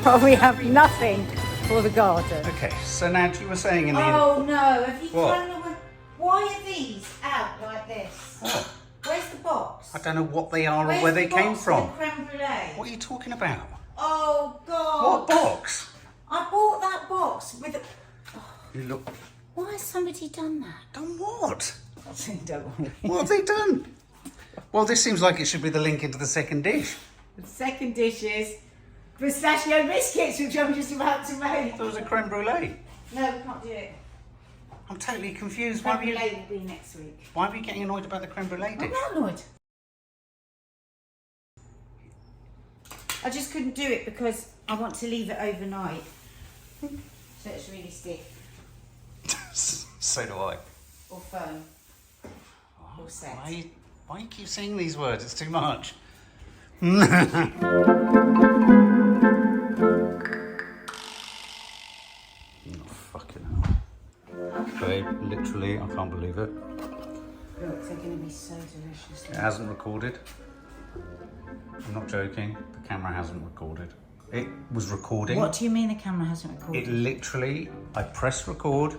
But we have nothing for the garden. Okay, so now you were saying in the... Oh no, have you What? thrown away? Why are these out like this? What? Where's the box? I don't know what they are or Where's where the they came box from. with the creme brulee? What are you talking about? Oh God. What box? I bought that box with a... You look... Why has somebody done that? Done what? Don't worry. What have they done? Well, this seems like it should be the link into the second dish. The second dish is pistachio biscuits, which I'm just about to make. There was a creme brulee. No, we can't do it. I'm totally confused. Why Creme were you... brulee will be next week. Why were you getting annoyed about the creme brulee I'm dish? not annoyed. I just couldn't do it because I want to leave it overnight. So it's really stiff So do I. or firm or set. Why you keep saying these words? It's too much. Oh, fucking hell. Babe, literally, I can't believe it. Look, they're going to be so delicious. It hasn't recorded. I'm not joking. The camera hasn't recorded. It was recording. What do you mean the camera hasn't recorded? It literally, I pressed record.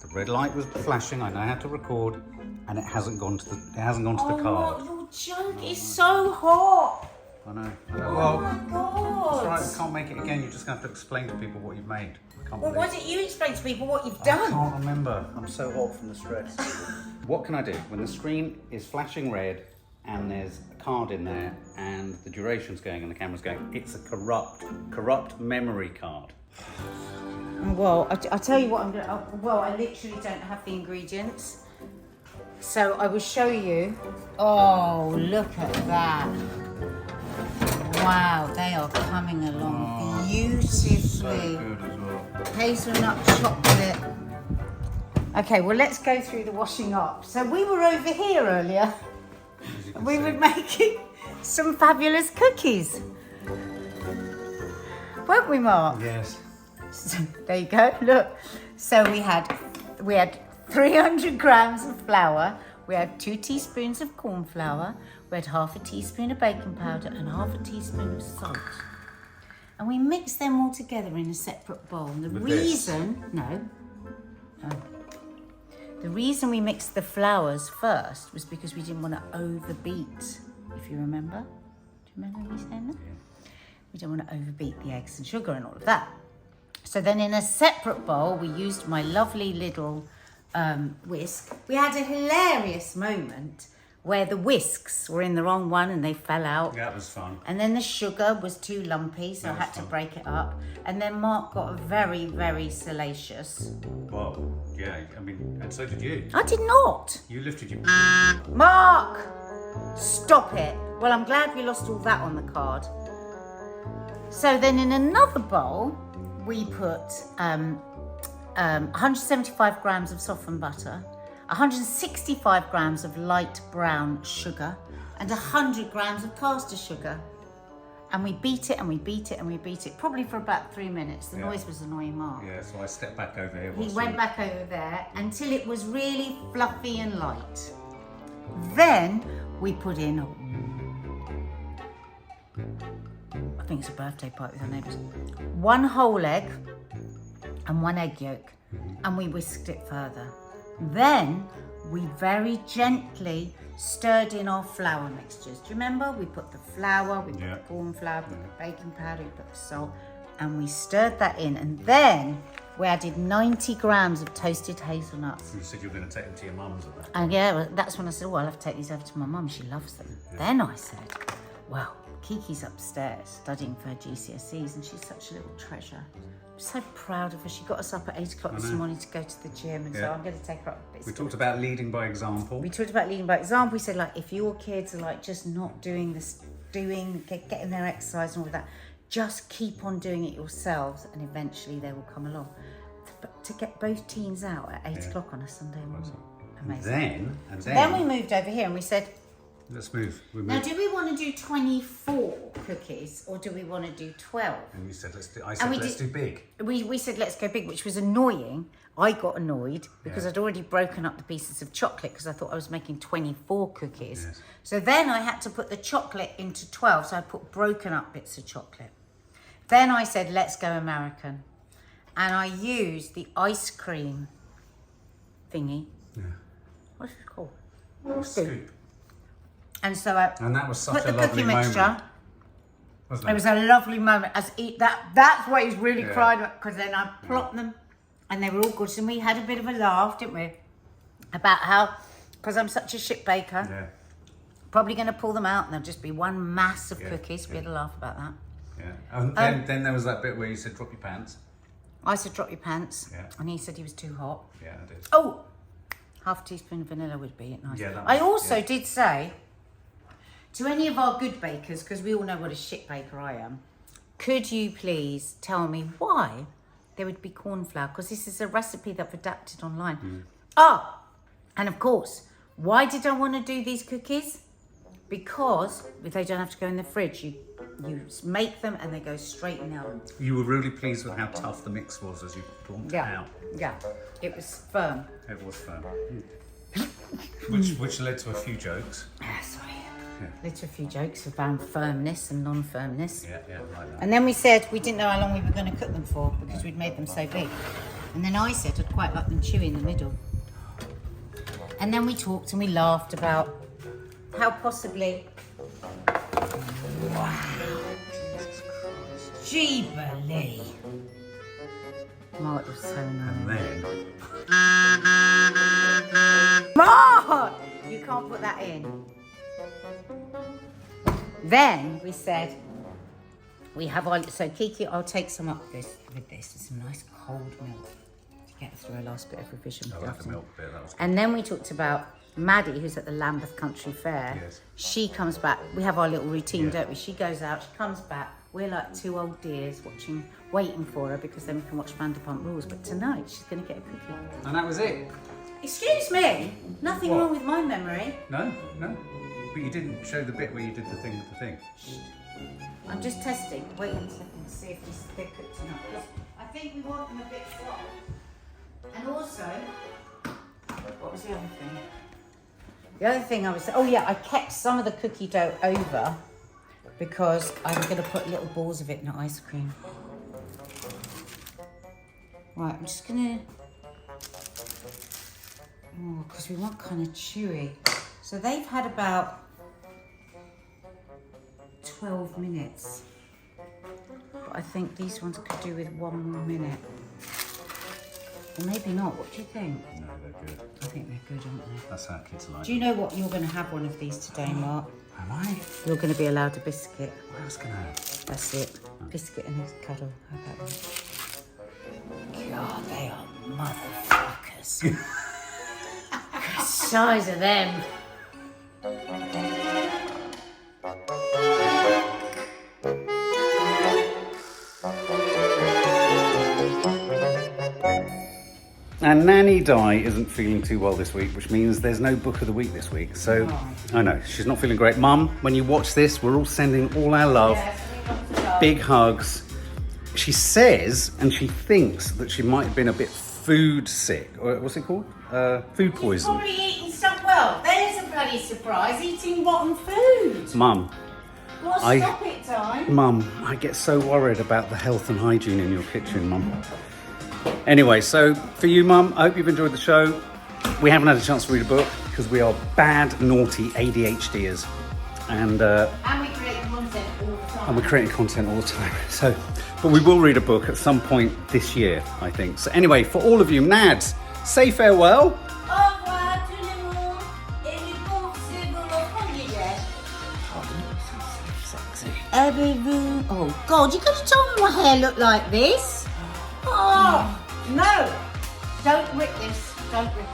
The red light was flashing. I know how to record, and it hasn't gone to the. It hasn't gone to the card. Oh, your joke is so hot. I know. Oh my god. That's right. I can't make it again. You're just going to have to explain to people what you've made. I can't Well, believe why it. don't you explain to people what you've I done? can't remember. I'm so hot from the stress. What can I do when the screen is flashing red and there's a card in there and the duration's going and the camera's going? It's a corrupt memory card. Well, I tell you what I'm going to... Well, I literally don't have the ingredients. So I will show you. Oh, look at that. Wow, they are coming along beautifully. So good as well. Hazelnut chocolate. Okay, well, let's go through the washing up. So we were over here earlier. And we were making some fabulous cookies. Weren't we, Mark? Yes. So, there you go, look. So we had 300 grams of flour, we had 2 teaspoons of corn flour, we had half a teaspoon of baking powder and half a teaspoon of salt. And we mixed them all together in a separate bowl. And the reason we mixed the flours first was because we didn't want to overbeat, if you remember. Do you remember me saying that? We don't want to overbeat the eggs and sugar and all of that. So then in a separate bowl, we used my lovely little whisk. We had a hilarious moment where the whisks were in the wrong one and they fell out. Yeah, that was fun. And then the sugar was too lumpy, so I had to break it up. And then Mark got very, very salacious. Well, yeah, I mean, and so did you. I did not. You lifted your... Mark! Stop it. Well, I'm glad we lost all that on the card. So then in another bowl, we put 175 grams of softened butter, 165 grams of light brown sugar, and 100 grams of caster sugar. And we beat it and we beat it and we beat it, probably for about 3 minutes. The noise was annoying Mark. Yeah, so I stepped back over here. He went back over there until it was really fluffy and light. Then we put in, I think it's a birthday party with our neighbours, 1 whole egg and 1 egg yolk, and we whisked it further. Then we very gently stirred in our flour mixtures. Do you remember? We put the flour, we put the corn flour, we put the baking powder, we put the salt, and we stirred that in. And then we added 90 grams of toasted hazelnuts. You said you were going to take them to your mum's at that. And yeah, well, that's when I said, well, I'll have to take these over to my mum. She loves them. Yeah. Then I said, well, Kiki's upstairs studying for her GCSEs and she's such a little treasure. I'm so proud of her. She got us up at 8 o'clock this morning to go to the gym, and so I'm going to take her up a bit. We talked about leading by example. We talked about leading by example. We said, like, if your kids are like just not doing this, getting their exercise and all of that, just keep on doing it yourselves and eventually they will come along. But to get both teens out at 8 o'clock on a Sunday morning, amazing. And then we moved over here and we said, let's move. Now, do we want to do 24 cookies or do we want to do 12? And you said, let's do big. We said, let's go big, which was annoying. I got annoyed because I'd already broken up the pieces of chocolate because I thought I was making 24 cookies. Yes. So then I had to put the chocolate into 12. So I put broken up bits of chocolate. Then I said, let's go American. And I used the ice cream thingy. Yeah. What's it called? Scoop. And so and that was such a lovely moment. Wasn't it? It was a lovely moment. That's what he's really cried about, because then I plopped them and they were all good. And we had a bit of a laugh, didn't we? About how, because I'm such a shit baker, probably going to pull them out and there'll just be one mass of cookies. We had a laugh about that. Yeah. And then there was that bit where you said, drop your pants. I said, drop your pants. Yeah. And he said he was too hot. Yeah, I did. Oh, half a teaspoon of vanilla would be nice. Yeah, I also did say, to any of our good bakers, because we all know what a shit baker I am, could you please tell me why there would be corn flour? Because this is a recipe that I've adapted online. And of course, why did I want to do these cookies? Because they don't have to go in the fridge. You make them and they go straight in the oven. You were really pleased with how tough the mix was as you brought it out. Yeah, it was firm. It was firm. Which led to a few jokes. Sorry. Led to a few jokes about firmness and non-firmness. Yeah, like that. And then we said we didn't know how long we were going to cook them for because we'd made them so big. And then I said I'd quite like them chewy in the middle. And then we talked and we laughed about how possibly... Wow. Jeeberly. Mark was so annoying. And then... Mark! You can't put that in. Then we said, we have our... So Kiki, I'll take some up with this. Some nice cold milk to get through our last bit of revision. I like the milk bit, that was good. And then we talked about Maddie, who's at the Lambeth Country Fair. Yes. She comes back. We have our little routine, don't we? She goes out, she comes back. We're like two old dears waiting for her because then we can watch Vanderpump Rules. But tonight she's going to get a cookie. And that was it. Excuse me. Nothing wrong with my memory. No. But you didn't show the bit where you did the thing with the thing. I'm just testing. Wait a second to see if they're cooked enough. Because I think we want them a bit soft. And also, what was the other thing? The other thing I kept some of the cookie dough over because I'm going to put little balls of it in the ice cream. Right, I'm just going to... Oh, because we want kind of chewy. So they've had about 12 minutes. But I think these ones could do with 1 more minute. Or maybe not. What do you think? No, they're good. I think they're good, aren't they? That's how kids like. Do you know what? You're going to have one of these today, Mark. Am I? You're going to be allowed a biscuit. What else can I have? That's it. Biscuit and a cuddle. How about that? God, they are motherfuckers. The size of them. And Nanny Di isn't feeling too well this week, which means there's no book of the week this week. So, I know, she's not feeling great. Mum, when you watch this, we're all sending all our love. Big hugs. She says, and she thinks that she might have been a bit food sick. Or what's it called? Food poison. Probably eating some... Well, there's a bloody surprise. Eating rotten food. Mum. Well, stop it, Di. Mum, I get so worried about the health and hygiene in your kitchen, Mum. Anyway, so for you, Mum, I hope you've enjoyed the show. We haven't had a chance to read a book because we are bad, naughty ADHDers. And we create content all the time. we're creating content all the time. So, but we will read a book at some point this year, I think. So anyway, for all of you, Nads, say farewell. Au revoir tout le monde et les bons seconds holiday. Avez-vous... Oh, God, you could have told me my hair looked like this. Oh, no. Don't rip this. Don't rip it.